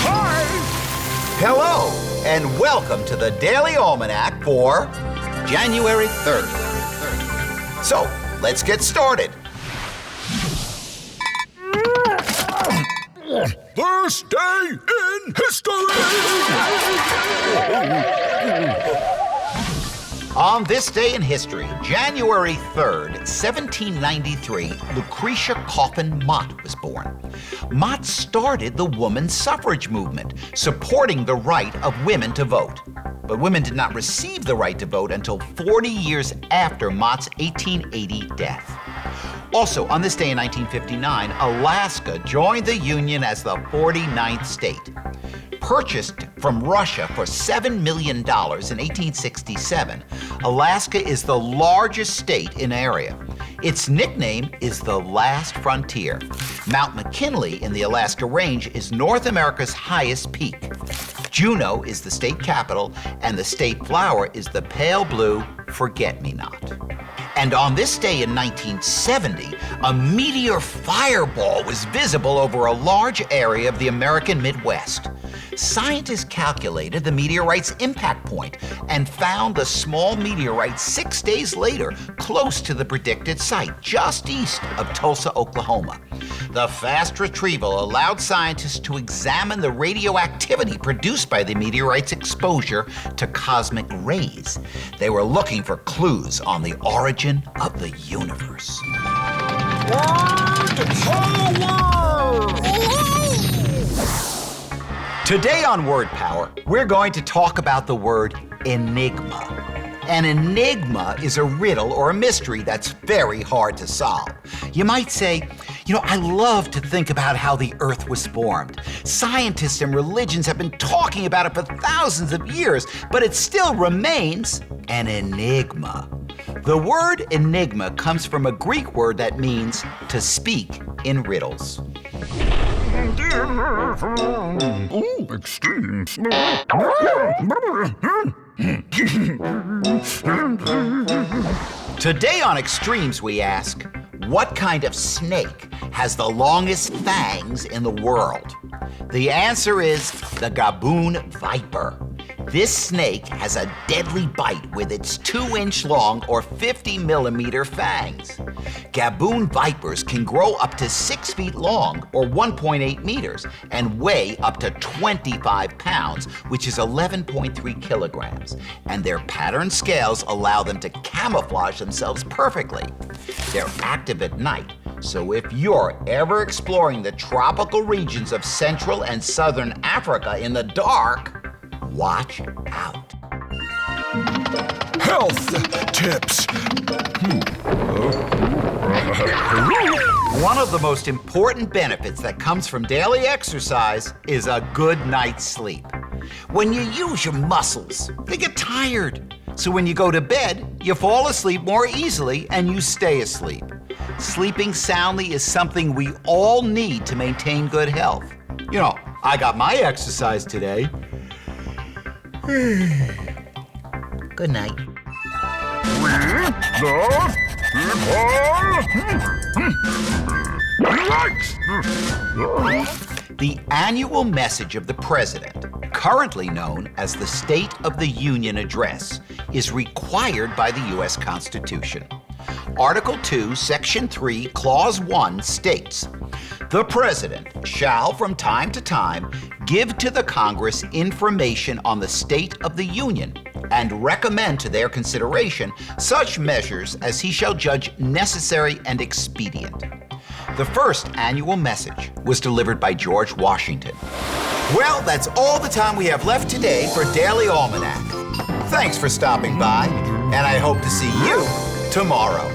Hi! Hello, and welcome to the Daily Almanac for January 3rd. So, let's get started. This day in history! On this day in history, January 3rd, 1793, Lucretia Coffin Mott was born. Mott started the women's suffrage movement, supporting the right of women to vote. But women did not receive the right to vote until 40 years after Mott's 1880 death. Also, on this day in 1959, Alaska joined the Union as the 49th state. Purchased from Russia for $7 million in 1867, Alaska is the largest state in area. Its nickname is the Last Frontier. Mount McKinley in the Alaska Range is North America's highest peak. Juneau is the state capital, and the state flower is the pale blue forget-me-not. And on this day in 1970, a meteor fireball was visible over a large area of the American Midwest. Scientists calculated the meteorite's impact point and found the small meteorite 6 days later close to the predicted site, just east of Tulsa, Oklahoma. The fast retrieval allowed scientists to examine the radioactivity produced by the meteorite's exposure to cosmic rays. They were looking for clues on the origin of the universe. Today on Word Power, we're going to talk about the word Enigma. An enigma is a riddle or a mystery that's very hard to solve. You might say, I love to think about how the Earth was formed. Scientists and religions have been talking about it for thousands of years, but it still remains an enigma. The word enigma comes from a Greek word that means to speak in riddles. Extremes. Today on Extremes, we ask, what kind of snake has the longest fangs in the world? The answer is the Gaboon viper. This snake has a deadly bite with its 2-inch long or 50-millimeter fangs. Gaboon vipers can grow up to 6 feet long or 1.8 meters and weigh up to 25 pounds, which is 11.3 kilograms. And their patterned scales allow them to camouflage themselves perfectly. They're active at night, so if you're ever exploring the tropical regions of Central and Southern Africa in the dark, watch out. Health tips. One of the most important benefits that comes from daily exercise is a good night's sleep. When you use your muscles, they get tired. So when you go to bed, you fall asleep more easily and you stay asleep. Sleeping soundly is something we all need to maintain good health. I got my exercise today. Good night. The annual message of the president, currently known as the State of the Union Address, is required by the U.S. Constitution. Article 2, Section 3, Clause 1 states, "The President shall from time to time give to the Congress information on the state of the Union and recommend to their consideration such measures as he shall judge necessary and expedient." The first annual message was delivered by George Washington. Well, that's all the time we have left today for Daily Almanac. Thanks for stopping by, and I hope to see you tomorrow.